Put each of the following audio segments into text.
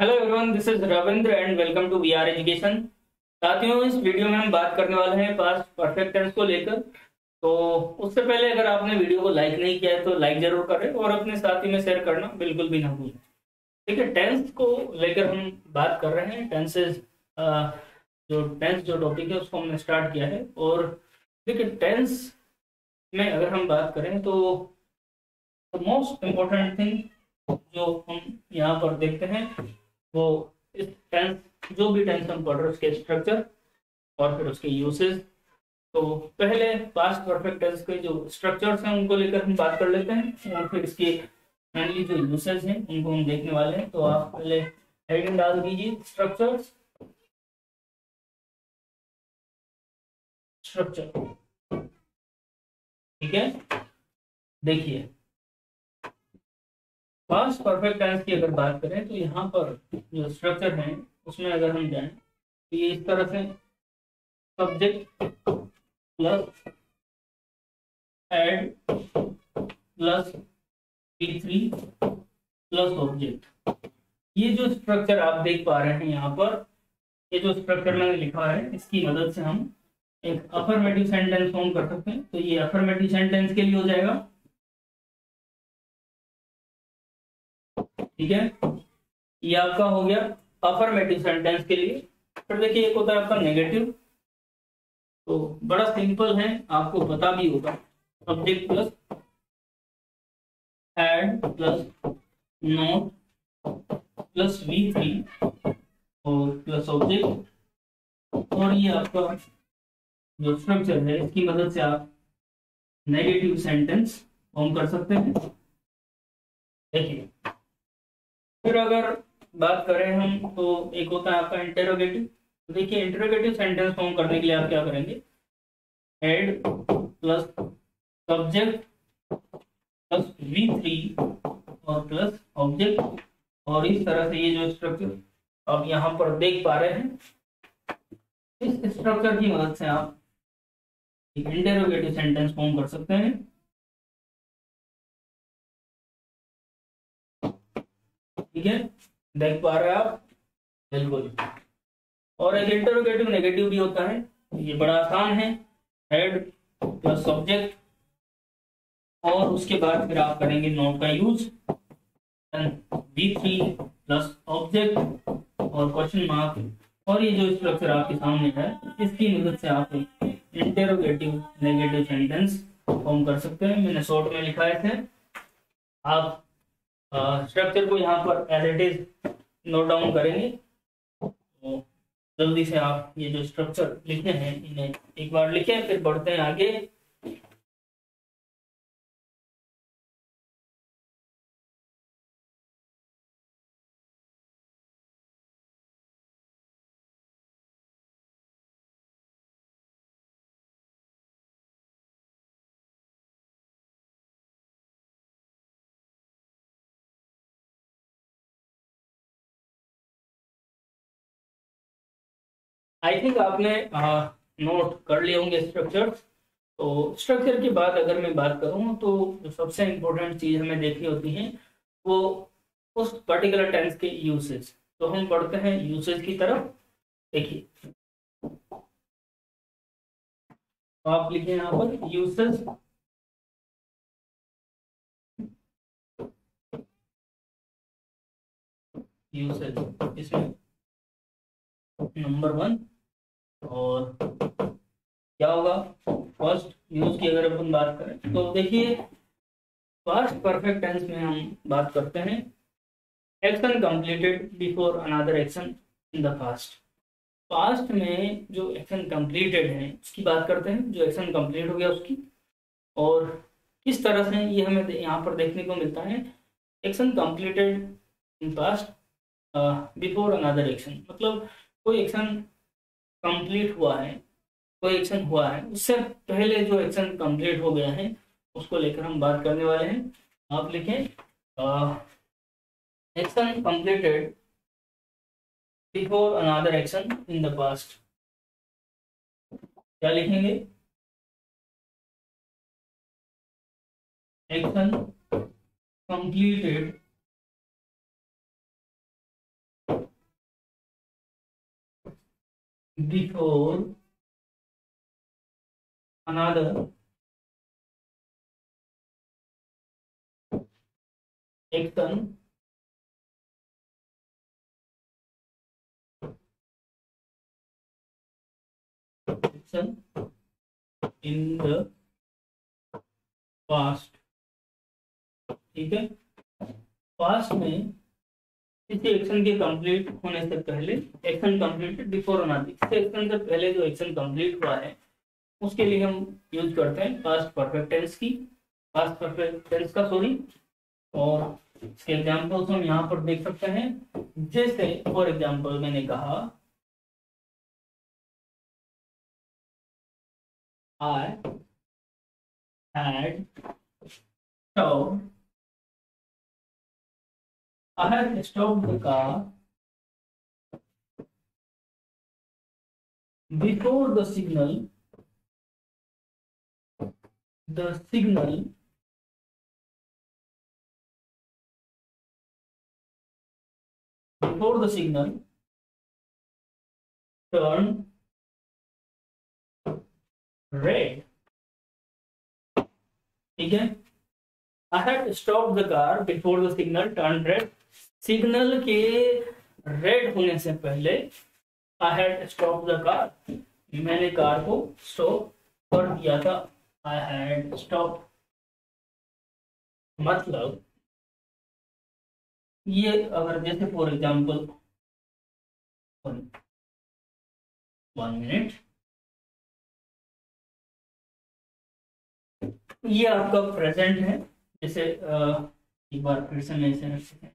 Hello everyone, this is Ravindra and welcome to VR education. साथियों, इस video में हम बात करने वाले हैं पास्ट परफेक्ट टेंस को लेकर। तो उससे पहले अगर आपने वीडियो को लाइक नहीं किया है तो लाइक जरूर करें और अपने साथी में शेयर करना बिल्कुल भी ना भूलें। ठीक है, टेंस को लेकर हम बात कर रहे हैं। टेंसेज जो टॉपिक है उसको हमने स्टार्ट किया है। और देखिए, टेंस में अगर हम बात करें तो मोस्ट इम्पोर्टेंट थिंग जो हम यहाँ पर देखते हैं वो इस टेंस, जो भी टेंस हम पढ़ रहे हैं उसके स्ट्रक्चर और फिर उसके यूसेज। तो पहले पास्ट परफेक्ट टेंस के जो स्ट्रक्चर्स हैं उनको लेकर हम बात कर लेते हैं और फिर इसके मेनली जो यूसेज हैं उनको हम देखने वाले हैं। तो आप पहले हेडिंग डाल दीजिए, स्ट्रक्चर्स। स्ट्रक्चर, ठीक है। देखिए, पास्ट परफेक्ट टेंस की अगर बात करें तो यहाँ पर जो स्ट्रक्चर है उसमें अगर हम जाएं तो ये इस तरह से subject plus had plus P3 plus object. ये जो स्ट्रक्चर आप देख पा रहे हैं यहाँ पर, ये जो स्ट्रक्चर मैंने लिखा है इसकी मदद से हम एक अफर्मेटिव सेंटेंस फॉर्म कर सकते हैं। तो ये अफर्मेटिव सेंटेंस के लिए हो जाएगा, ठीक है। ये आपका हो गया अफर्मेटिव सेंटेंस के लिए। फिर देखिए, एक होता है आपका नेगेटिव। तो बड़ा सिंपल है, आपको पता भी होगा। Subject plus had plus not plus V3 और प्लस ऑब्जेक्ट। और ये आपका जो स्ट्रक्चर है इसकी मदद से आप नेगेटिव सेंटेंस फॉर्म कर सकते हैं। देखिए, फिर अगर बात करें हम तो एक होता है आपका इंटेरोगेटिव। देखिए, इंटेरोगेटिव सेंटेंस फॉर्म करने के लिए आप क्या करेंगे, head plus subject plus V3 और प्लस ऑब्जेक्ट। और इस तरह से ये जो स्ट्रक्चर आप यहाँ पर देख पा रहे हैं, इस स्ट्रक्चर की मदद से आप एक इंटेरोगेटिव सेंटेंस फॉर्म कर सकते हैं। ठीक है, देख पा रहे हैं आप, बिल्कुल। और एक इंटेरोगेटिव नेगेटिव भी होता है, ये बड़ा आसान है। हेड प्लस सब्जेक्ट और उसके बाद फिर आप करेंगे नोट का यूज, V3 प्लस ऑब्जेक्ट और क्वेश्चन मार्क। और ये जो स्ट्रक्चर आपके सामने है इसकी मदद से आप इंटेरोगेटिव नेगेटिव सेंटेंस फॉर्म कर सकते हैं। मैंने शॉर्ट में लिखा है इसे, आप स्ट्रक्चर को यहाँ पर as it is note down करेंगे तो जल्दी से आप ये जो स्ट्रक्चर लिखे हैं इन्हें एक बार लिखें, फिर बढ़ते हैं आगे। आई थिंक आपने नोट कर लिए होंगे स्ट्रक्चर। तो स्ट्रक्चर की बात अगर मैं बात करूं तो जो सबसे इम्पोर्टेंट चीज हमें देखनी होती है वो उस पर्टिकुलर टेंस के यूसेज। तो हम पढ़ते हैं यूसेज की तरफ। देखिए, तो आप लिखे यहाँ पर यूसेज। यूसेज इसमें नंबर 1 और क्या होगा, फर्स्ट यूज की अगर अपन बात करें तो देखिए, पास्ट परफेक्ट टेंस में हम बात करते हैं action completed before another action in the past. Past में जो एक्शन कंप्लीटेड है उसकी बात करते हैं, जो एक्शन कंप्लीट हो गया उसकी। और किस तरह से ये हमें यहाँ पर देखने को मिलता है, action completed in past before another action. मतलब कोई एक्शन कंप्लीट हुआ है, कोई एक्शन हुआ है उससे पहले जो एक्शन कंप्लीट हो गया है उसको लेकर हम बात करने वाले हैं। आप लिखें action completed before another action in the past. क्या लिखेंगे, action completed before another action in the past. ठीक है, पास्ट में किसी एक्शन के कंप्लीट होने से पहले, एक्शन कंप्लीटेड बिफोर अनदर, इस एक्शन से पहले जो एक्शन कंप्लीट हुआ है उसके लिए हम यूज करते हैं पास्ट परफेक्ट टेंस की, पास्ट परफेक्ट टेंस का सॉरी। और इसके एग्जांपल्स हम यहाँ पर देख सकते हैं। जैसे फॉर एग्जांपल मैंने कहा I had stopped the car before the signal turned red। ठीक है, I had stopped the car before the signal turned red। Signal के रेड होने से पहले I had stopped the car, मैंने कार को स्टॉप कर दिया था। I had stopped मतलब ये अगर जैसे फॉर एग्जाम्पल 1 मिनट, ये आपका प्रेजेंट है। जैसे एक बार फिर से मैं इसे रखते हैं,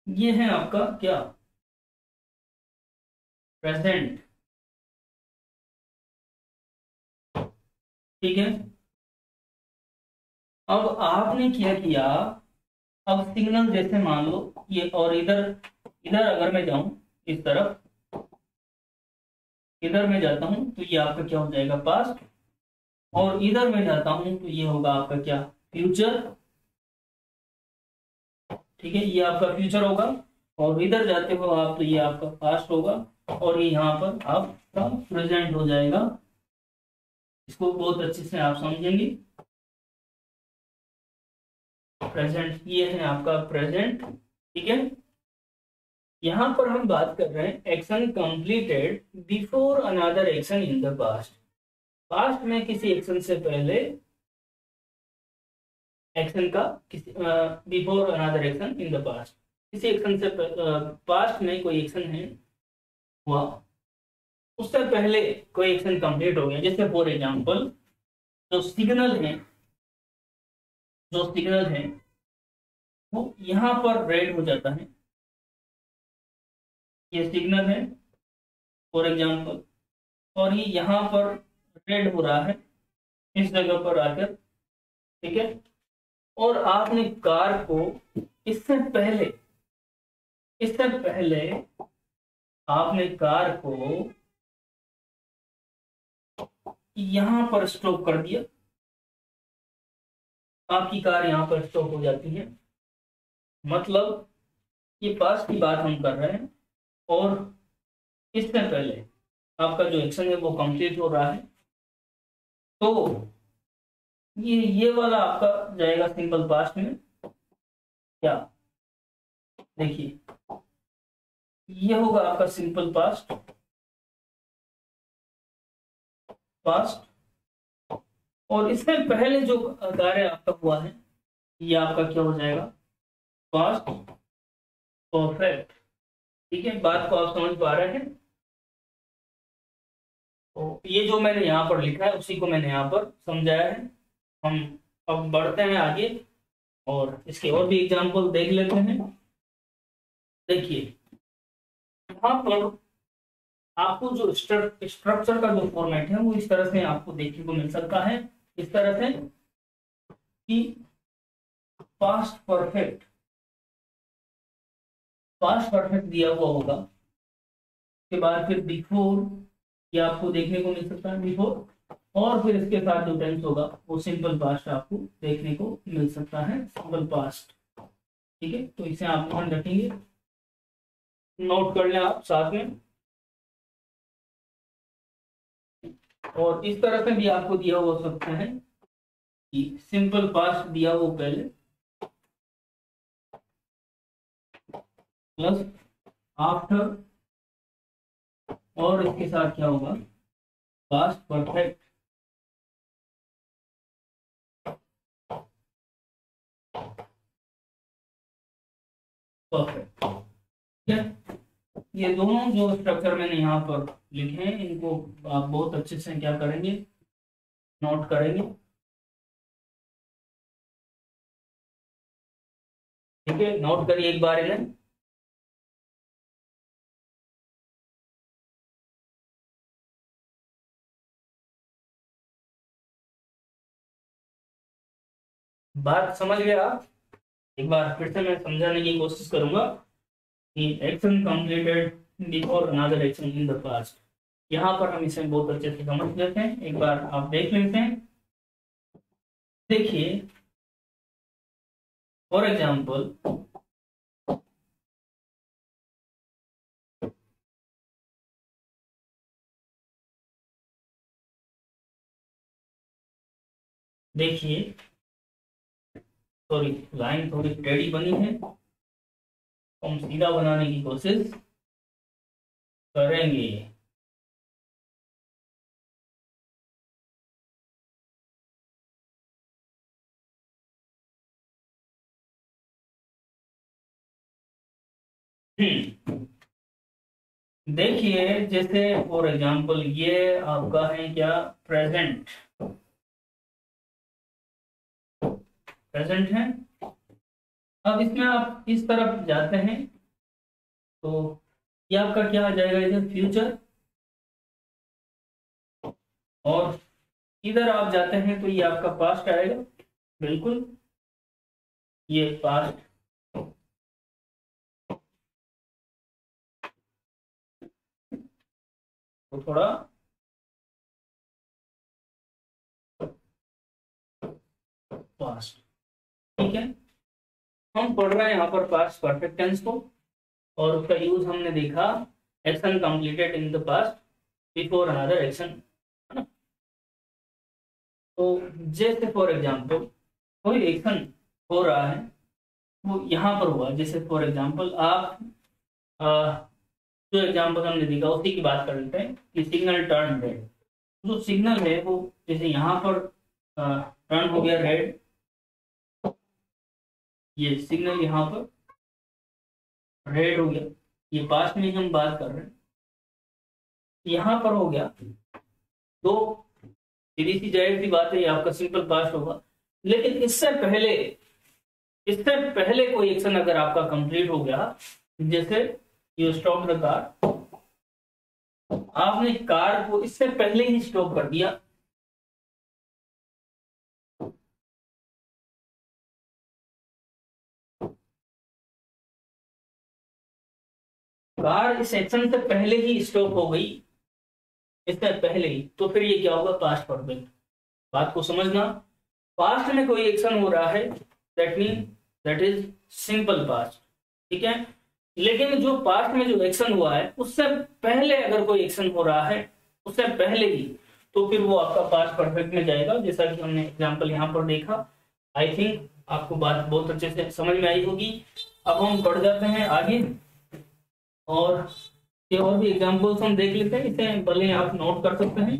ये है आपका क्या प्रेजेंट। ठीक है, अब आपने क्या किया, अब सिग्नल जैसे मान लो ये, और इधर अगर मैं जाऊं इस तरफ, इधर में जाता हूं तो ये आपका क्या हो जाएगा पास्ट, और इधर में जाता हूं तो ये होगा आपका क्या फ्यूचर। ठीक है, ये आपका फ्यूचर होगा, और इधर जाते हो आप तो ये आपका पास्ट होगा, और ये यहाँ पर आपका प्रेजेंट हो जाएगा। इसको बहुत अच्छे से आप समझेंगे। प्रेजेंट, ये है आपका प्रेजेंट। ठीक है, यहां पर हम बात कर रहे हैं action completed before another action in the past. Past में किसी एक्शन से पहले एक्शन का, किसी before another action in the past, किसी एक्शन से पास्ट में कोई एक्शन है हुआ, उससे पहले कोई एक्शन कंप्लीट हो गया। जैसे फॉर एग्जांपल जो सिग्नल है वो यहाँ पर रेड हो जाता है, ये सिग्नल है फॉर एग्जांपल, और ये यहाँ पर रेड हो रहा है इस जगह पर आकर। ठीक है, और आपने कार को इससे पहले आपने कार को यहाँ पर स्टॉप कर दिया, आपकी कार यहाँ पर स्टॉप हो जाती है। मतलब ये पास्ट की बात हम कर रहे हैं, और इससे पहले आपका जो एक्शन है वो कंप्लीट हो रहा है, तो ये वाला आपका जाएगा सिंपल पास्ट में। क्या देखिए, ये होगा आपका सिंपल पास्ट, और इससे पहले जो कार्य आपका हुआ है ये आपका क्या हो जाएगा पास्ट परफेक्ट। ठीक है, बात को आप समझ पा रहे हैं। तो ये जो मैंने यहाँ पर लिखा है उसी को मैंने यहाँ पर समझाया है। हम अब बढ़ते हैं आगे और इसके और भी एग्जाम्पल देख लेते हैं। देखिए, यहाँ पर आपको जो स्ट्रक्चर का जो फॉर्मेट है वो इस तरह से आपको देखने को मिल सकता है, इस तरह से कि पास्ट परफेक्ट दिया हुआ होगा, उसके बाद फिर बिफोर, ये आपको देखने को मिल सकता है बिफोर, और फिर इसके साथ जो टेंस होगा वो सिंपल पास्ट आपको देखने को मिल सकता है, सिंपल पास्ट। ठीक है, तो इसे आप ध्यान रखेंगे। नोट कर लें आप साथ में। और इस तरह से भी आपको दिया हो सकता है कि सिंपल पास्ट दिया हो पहले प्लस आफ्टर, और इसके साथ क्या होगा, पास्ट परफेक्ट परफेक्ट। ठीक है, ये दोनों जो स्ट्रक्चर मैंने यहाँ पर लिखे हैं इनको आप बहुत अच्छे से क्या करेंगे, नोट करेंगे। ठीक है, नोट करिए एक बार इन्हें। बात समझ गए आप? एक बार फिर से मैं समझाने की कोशिश करूंगा कि action completed before another action in the past. यहाँ पर हम इसे बहुत अच्छे से समझ लेते हैं, एक बार आप देख लेते हैं। देखिए फॉर एग्जाम्पल, देखिए सॉरी लाइन थोड़ी टेढ़ी बनी है, हम सीधा बनाने की कोशिश करेंगे। देखिए जैसे फॉर एग्जांपल ये आपका है क्या, प्रेजेंट, प्रेजेंट है। अब इसमें आप इस तरफ जाते हैं तो ये आपका क्या आ जाएगा, इधर फ्यूचर, और इधर आप जाते हैं तो ये आपका पास्ट आएगा। बिल्कुल, ये पास्ट। तो थोड़ा पास्ट। ठीक है, हम पढ़ रहे हैं यहाँ पर पास्ट परफेक्ट टेंस को, और उसका यूज हमने देखा, action completed in the past before another action, है ना। तो जैसे फॉर एग्जांपल कोई एक्शन हो रहा है वो यहाँ पर हुआ, जैसे फॉर एग्जांपल आप जो एग्जांपल हमने देखा उसी की बात कर लेते हैं कि सिग्नल टर्न रेड। जो सिग्नल है वो जैसे यहाँ पर टर्न हो गया रेड, ये सिग्नल यहाँ पर रेड हो गया, ये पास्ट में हम बात कर रहे हैं, यहाँ पर हो गया। तो सीधी सी जाहिर सी बात है ये आपका सिंपल पास्ट होगा। लेकिन इससे पहले कोई एक्शन अगर आपका कंप्लीट हो गया, जैसे यू स्टॉप द कार, आपने कार को इससे पहले ही स्टॉप कर दिया, कार इस एक्शन से पहले ही स्टॉप हो गई, इससे पहले ही, तो फिर ये क्या होगा, पास्ट परफेक्ट। बात को समझना, पास्ट में कोई एक्शन हो रहा है that mean that is simple past. ठीक है, लेकिन जो पास्ट में जो एक्शन हुआ है उससे पहले अगर कोई एक्शन हो रहा है उससे पहले ही, तो फिर वो आपका पास्ट परफेक्ट में जाएगा, जैसा कि हमने एग्जांपल यहाँ पर देखा। आई थिंक आपको बात बहुत अच्छे से समझ में आई होगी। अब हम बढ़ जाते हैं आगे, और ये और भी एग्जांपल्स हम देख लेते हैं, इसे भले आप नोट कर सकते हैं,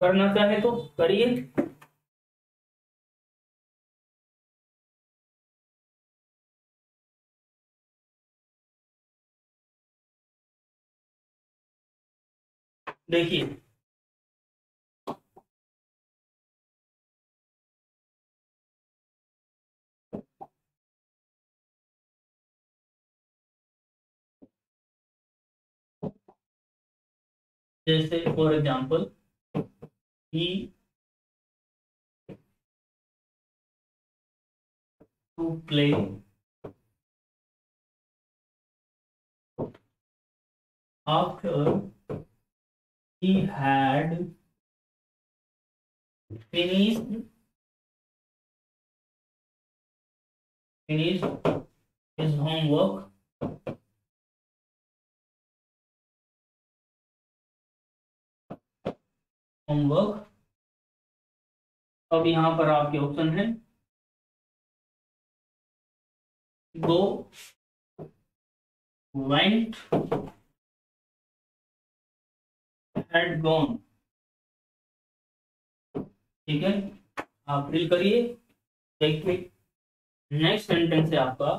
करना चाहे तो करिए। देखिए जैसे for example he to play after he had finished finished his homework homework. अब यहाँ पर आपके ऑप्शन है गो, वेंट, हैड गॉन। ठीक है, आप फिल करिए। देखिए नेक्स्ट सेंटेंस है आपका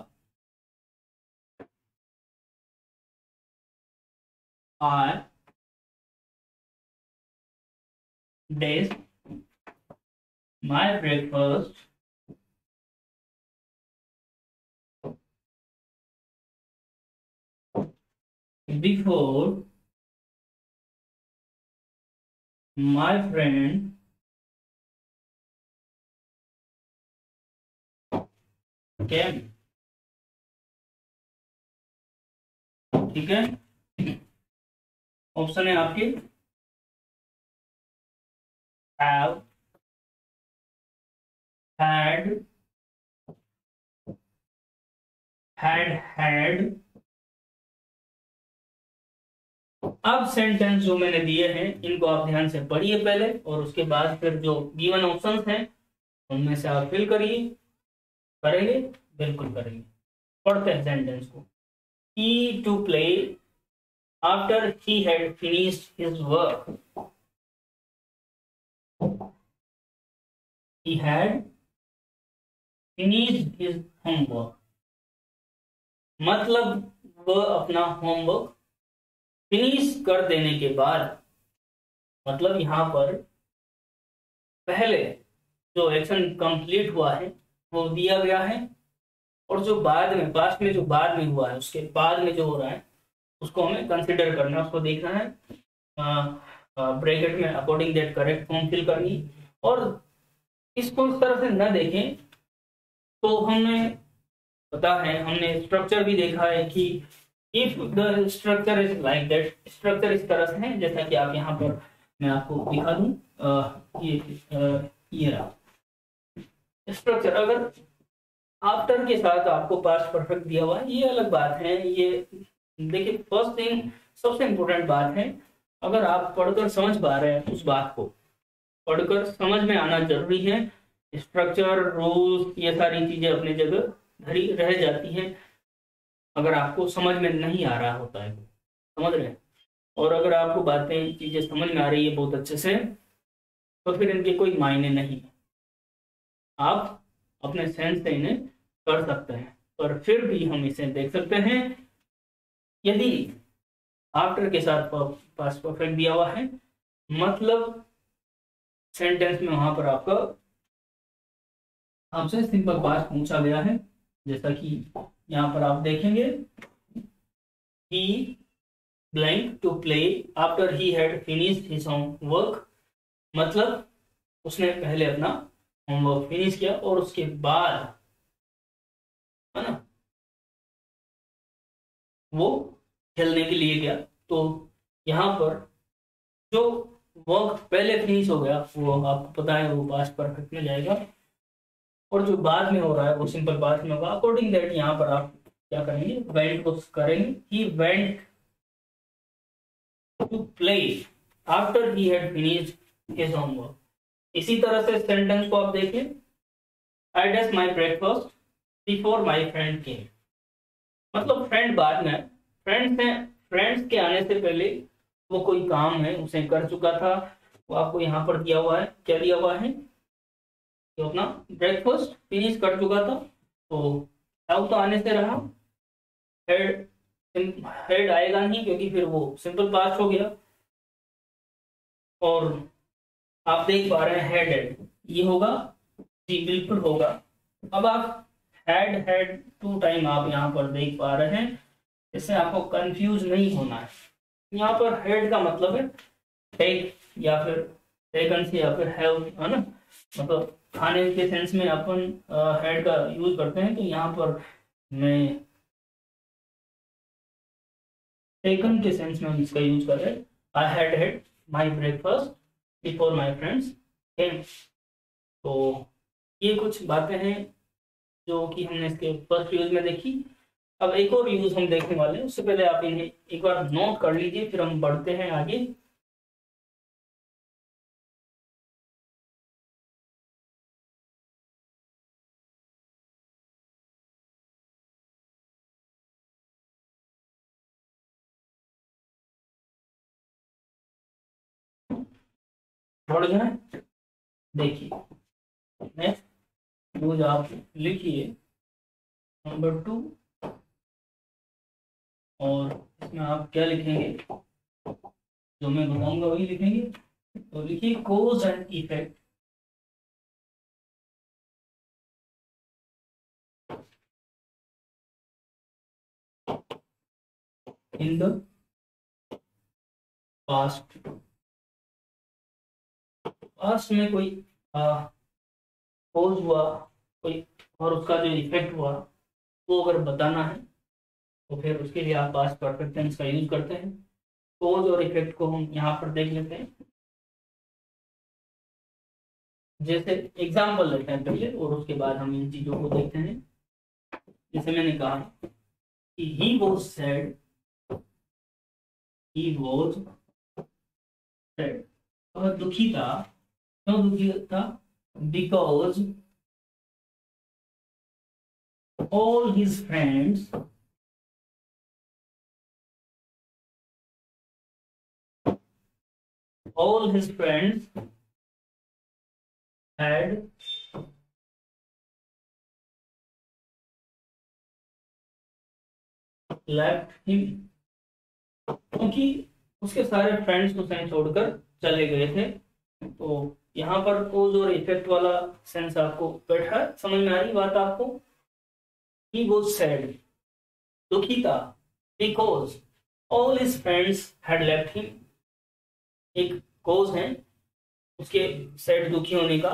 I days my breakfast before my friend came. ठीक है, ऑप्शन है आपके हैव, हैड, हैड। अब सेंटेंस जो मैंने दिए हैं इनको आप ध्यान से पढ़िए पहले, और उसके बाद फिर जो गिवन ऑप्शंस हैं उनमें से आप फिल करिए। करेंगे? बिल्कुल करेंगे। पढ़ते हैं सेंटेंस को। He to play after he had finished his work. He had finished his homework. मतलब वह अपना होमवर्क फिनिश कर देने के बाद, मतलब यहां पर पहले जो एक्शन कंप्लीट हुआ है वो दिया गया है, और जो बाद में पास्ट में जो बाद में हुआ है उसके बाद में जो हो रहा है उसको हमें कंसिडर करना है, उसको देखना है। ब्रैकेट में according that correct form fill करनी। और इसको इस तरह से न देखें तो हमें पता है, हमने स्ट्रक्चर भी देखा है कि if the structure is like that, structure इस तरह से है जैसा कि आप यहाँ पर मैं आपको दिखा दूं। ये रहा स्ट्रक्चर। अगर आफ्टर के साथ आपको पास्ट परफेक्ट दिया हुआ है ये अलग बात है। ये देखिए फर्स्ट थिंग सबसे इम्पोर्टेंट बात है, अगर आप पढ़कर समझ पा रहे हैं उस बात को, पढ़कर समझ में आना जरूरी है। स्ट्रक्चर, रूल्स, ये सारी चीजें अपनी जगह धरी रह जाती हैं अगर आपको समझ में नहीं आ रहा होता है, समझ रहे हैं। और अगर आपको बातें चीजें समझ में आ रही है बहुत अच्छे से तो फिर इनके कोई मायने नहीं है, आप अपने सेंस से इन्हें कर सकते हैं। पर फिर भी हम इसे देख सकते हैं यदि आफ्टर के साथ पास्ट परफेक्ट दिया हुआ है, मतलब सेंटेंस में वहां पर आपका आपसे सिंपल पास्ट पूछा गया है, जैसा कि यहाँ पर आप देखेंगे he blank to play after he had finished his homework, मतलब उसने पहले अपना होमवर्क फिनिश किया और उसके बाद, है ना, वो खेलने के लिए गया। तो यहाँ पर जो वर्क पहले फिनिश हो गया वो आपको पता है वो पास्ट परफेक्ट में जाएगा, और जो बाद में हो रहा है वो सिंपल पास्ट में होगा। अकॉर्डिंग दैट यहाँ पर आप क्या करेंगे, वेंट को करेंगे। He went to play after he had finished his homework. इसी तरह से सेंटेंस को आप देखिए, I had my breakfast before my friend came, मतलब फ्रेंड बाद में, फ्रेंड्स के आने से पहले वो कोई काम है उसे कर चुका था, वो आपको यहाँ पर दिया हुआ है। क्या दिया हुआ है, तो अपना ब्रेकफास्ट फिनिश कर चुका था, तो हैव तो आने से रहा, हेड आएगा नहीं क्योंकि फिर वो सिंपल पास्ट हो गया। और आप देख पा रहे हैं हेडेड, ये होगा जी, बिल्कुल होगा। अब आप हैड टू टाइम आप यहाँ पर देख पा रहे हैं, इससे आपको कंफ्यूज नहीं होना है। यहाँ पर हेड का मतलब है टेक या फिर टेकन से या फिर हैव, है ना, मतलब खाने के सेंस में अपन हेड का यूज करते हैं। तो यहाँ पर मैं टेकन के सेंस में हम इसका यूज कर रहे हैं। I had my breakfast before my friends came. तो ये कुछ बातें हैं जो कि हमने इसके फर्स्ट यूज में देखी। अब एक और यूज हम देखने वाले हैं, उससे पहले आप इन्हें एक बार नोट कर लीजिए, फिर हम बढ़ते हैं आगे। बढ़ जाए। देखिए नेक्स्ट यूज आप लिखिए नंबर 2, और इसमें आप क्या लिखेंगे, जो मैं बताऊंगा वही लिखेंगे। तो लिखिए cause and effect in the past. Past में कोई कोज हुआ कोई, और उसका जो इफेक्ट हुआ वो अगर बताना है तो फिर उसके लिए आप पास्ट परफेक्ट टेंस का यूज करते हैं। कोज और इफेक्ट को हम यहाँ पर देख लेते हैं। जैसे एग्जाम्पल लेते हैं पहले और उसके बाद हम इन चीजों को देखते हैं। जैसे मैंने कहा कि he was sad, he was sad, वह दुखी था। क्यों दुखी था? Because all his friends had left him, क्योंकि उसके सारे फ्रेंड्स उसे छोड़कर चले गए थे। तो यहाँ पर कोज और इफेक्ट वाला सेंस आपको बैठा, समझ में आ रही बात आपको? ही वॉज सैड, दुखी था, because all his friends had left him. एक कोज है उसके सैड दुखी होने का,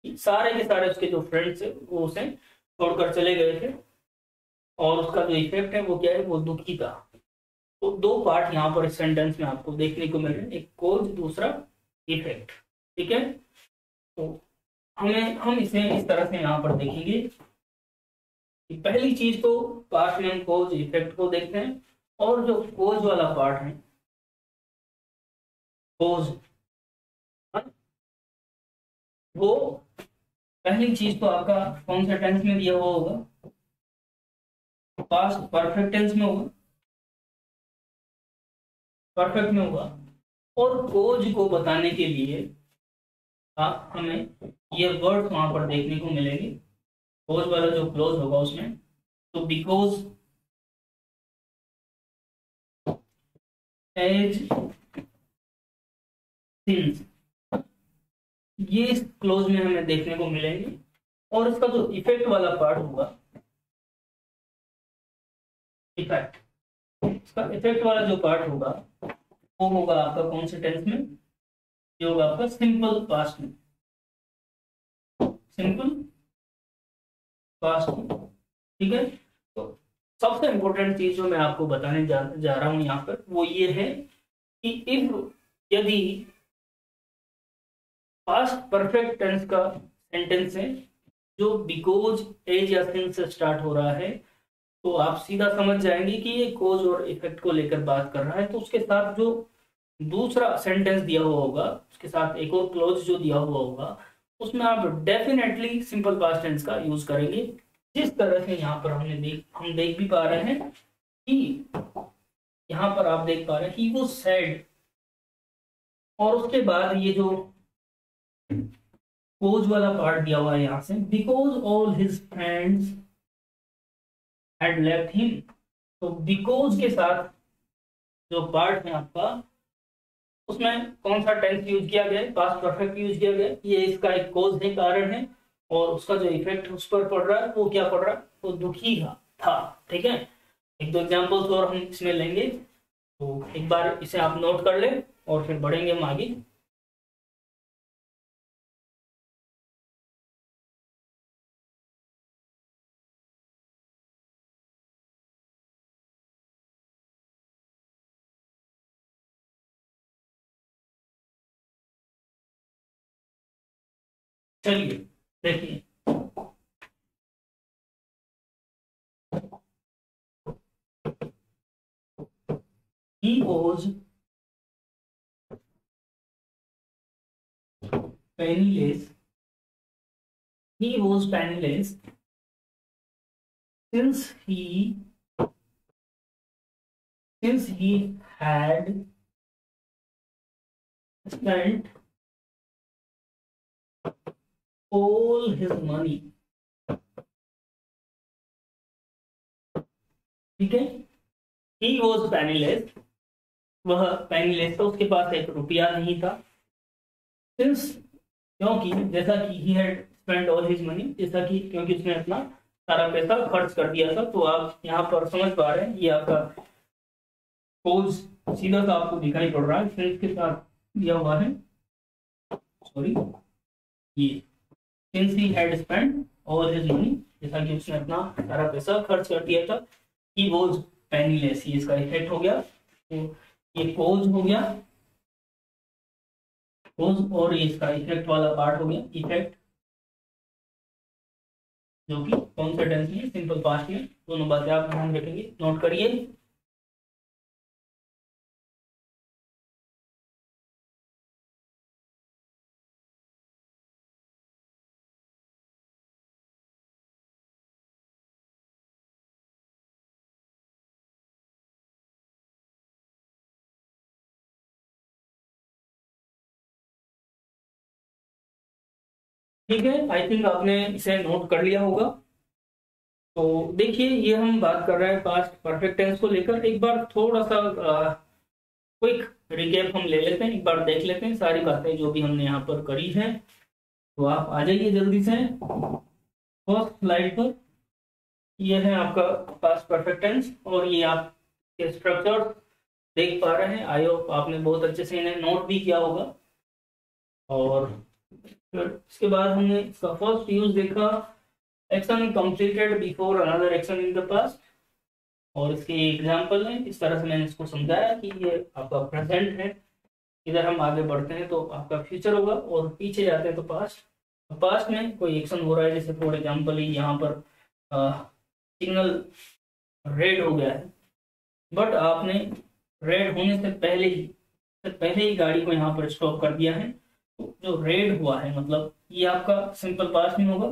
सारे के सारे उसके जो फ्रेंड्स थे वो उसे छोड़कर चले गए थे। और उसका जो इफेक्ट है वो क्या है? वो दुखी था। तो दो पार्ट यहाँ पर इस सेंटेंस में आपको देखने को मिल रहे हैं, एक कोज, दूसरा इफेक्ट। ठीक है, तो हम इसे इस तरह से यहाँ पर देखेंगे कि पहली चीज तो पार्ट में हम कोज इफेक्ट को देखते हैं, और जो कोज वाला पार्ट है, कोज, वो पहली चीज तो आपका कौन सा टेंस में दिया हुआ होगा? पास्ट परफेक्ट टेंस में होगा, परफेक्ट में होगा। और कोज को बताने के लिए हमें ये वर्ड वहां पर देखने को मिलेंगे। कोज वाला जो क्लोज होगा उसमें, तो बिकॉज, एज, सिंस, ये इस क्लोज में हमें देखने को मिलेंगे। और इसका जो इफेक्ट वाला पार्ट होगा, इफेक्ट, इसका इफेक्ट वाला जो पार्ट होगा वो होगा आपका कौन से टेंस में? ये होगा आपका सिंपल पास्ट में, सिंपल पास्ट में। ठीक है, तो सबसे इंपॉर्टेंट चीज जो मैं आपको बताने जा रहा हूं यहाँ पर वो ये है कि इफ, यदि पास्ट परफेक्ट टेंस का सेंटेंस है जो बिकॉज, एज या सिंस से स्टार्ट हो रहा है, तो आप सीधा समझ जाएंगे कि ये कोज और इफेक्ट को लेकर बात कर रहा है। तो उसके साथ जो दूसरा सेंटेंस दिया हुआ होगा, उसके साथ एक और क्लोज जो दिया हुआ होगा, उसमें आप डेफिनेटली सिंपल पास्ट टेंस का यूज करेंगे। जिस तरह से यहाँ पर हम देख भी पा रहे हैं कि यहाँ पर आप देख पा रहे हैं ही वाज सैड, और उसके बाद ये जो कोज वाला पार्ट दिया हुआ है यहाँ से, because all his friends had left him. तो बिकॉज के साथ जो पार्ट है आपका, उसमें कौन सा टेंस यूज किया गया है? पास्ट परफेक्ट यूज किया गया है। ये इसका एक कोज है, कारण है, और उसका जो इफेक्ट उस पर पड़ रहा है वो क्या पड़ रहा है? वो दुखी था। ठीक है, एक दो एग्जांपल्स और हम इसमें लेंगे, तो एक बार इसे आप नोट कर ले और फिर बढ़ेंगे हम आगे। चलिए देखिए, he was penniless, he was penniless since he had spent all his money। ठीक है, he was penniless, वह penniless था, उसके पास एक रुपया नहीं था। Since, क्योंकि जैसा कि he had spent all his money, जैसा कि क्योंकि उसने अपना सारा पैसा खर्च कर दिया था। तो आप यहाँ पर समझ पा रहे हैं, ये आपका कोज सीधा सा आपको दिखाई पड़ रहा है, फिर इसके साथ दिया हुआ है, सॉरी, ये since he had spent all his money, जैसा कि उसने अपना सारा पैसा खर्च कर दिया था। he was penniless, ये इसका इफेक्ट हो गया, तो ये कोज हो गया, कोज, और ये इसका इफेक्ट वाला पार्ट हो गया, इफेक्ट, जो कि कौन सा टेंस में, सिंपल पास्ट में। दोनों बातें आप ध्यान रखेंगे, नोट करिए। ठीक है, आई थिंक आपने इसे नोट कर लिया होगा। तो देखिए, ये हम बात कर रहे हैं पास्ट परफेक्ट टेंस को लेकर। एक बार थोड़ा सा क्विक रिकैप हम ले लेते हैं, एक बार देख लेते हैं सारी बातें जो भी हमने यहाँ पर करी है। तो आप आ जाइए जल्दी से फर्स्ट स्लाइड पर। ये है आपका पास्ट परफेक्ट टेंस, और ये आप स्ट्रक्चर देख पा रहे हैं। आई होप आपने बहुत अच्छे से इन्हें नोट भी किया होगा। और फिर इसके बाद हमने इसका फर्स्ट यूज देखा, action completed before another action in the past, और इसके एग्जांपल है। इस तरह से मैंने इसको समझाया कि ये आपका प्रेजेंट है, इधर हम आगे बढ़ते हैं तो आपका फ्यूचर होगा, और पीछे जाते हैं तो पास्ट। पास्ट में कोई एक्शन हो रहा है, जैसे फॉर एग्जांपल ही यहाँ पर सिग्नल रेड हो गया है, बट आपने रेड होने से पहले ही गाड़ी को यहाँ पर स्टॉप कर दिया है। तो जो रेड हुआ है, मतलब ये आपका सिंपल पास्ट में होगा,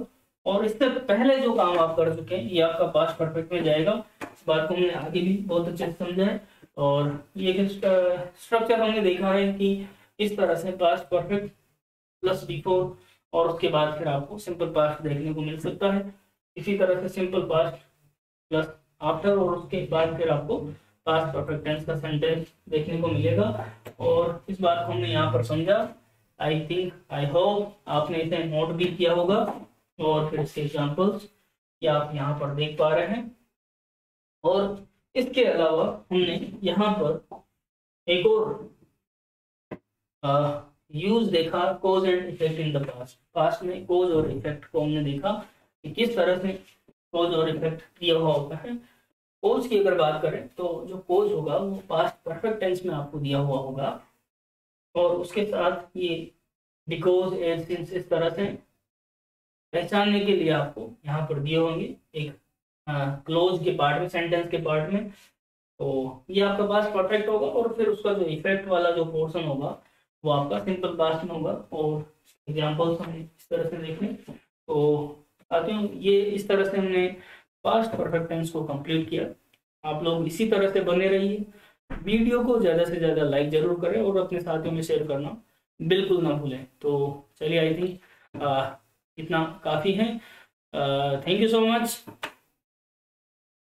और इससे पहले जो काम आप कर चुके हैं ये आपका पास्ट परफेक्ट में जाएगा। इस बात को हमने आगे भी बहुत अच्छे से समझा है, और ये स्ट्रक्चर हमने देखा है कि इस तरह से पास्ट परफेक्ट प्लस बिफोर, और उसके बाद फिर आपको सिंपल पास्ट देखने को मिल सकता है। इसी तरह से सिंपल पास्ट प्लस आफ्टर, और उसके बाद फिर आपको पास्ट परफेक्ट टेंस का सेंटेंस देखने को मिलेगा। और इस बात को हमने यहाँ पर समझा। आई थिंक, आई होप आपने इसे नोट भी किया होगा, और फिर इसके एग्जांपल्स ये आप यहाँ पर देख पा रहे हैं। और इसके अलावा हमने यहाँ पर एक और यूज देखा, cause and effect in the past. Past में कोज और इफेक्ट को हमने देखा कि किस तरह से कोज और इफेक्ट दिया हुआ होता है। कोज की अगर बात करें तो जो कोज होगा वो पास्ट परफेक्ट टेंस में आपको दिया हुआ होगा, और उसके साथ ये बिकॉज, एज, सिंस, इस तरह से पहचानने के लिए आपको यहाँ पर दिए होंगे एक क्लोज के पार्ट में, सेंटेंस के पार्ट में। तो ये आपका पास्ट परफेक्ट होगा, और फिर उसका जो इफेक्ट वाला जो पोर्शन होगा वो आपका सिंपल पास्ट में होगा। और एग्जांपल्स हम इस तरह से देखें तो साथियों, ये इस तरह से हमने पास्ट परफेक्ट टेंस को कंप्लीट किया। आप लोग इसी तरह से बने रहिए, वीडियो को ज़्यादा से ज़्यादा लाइक जरूर करें, और अपने साथियों में शेयर करना बिल्कुल ना भूलें। तो चलिए, आई थिंक इतना काफ़ी है। Thank you so much.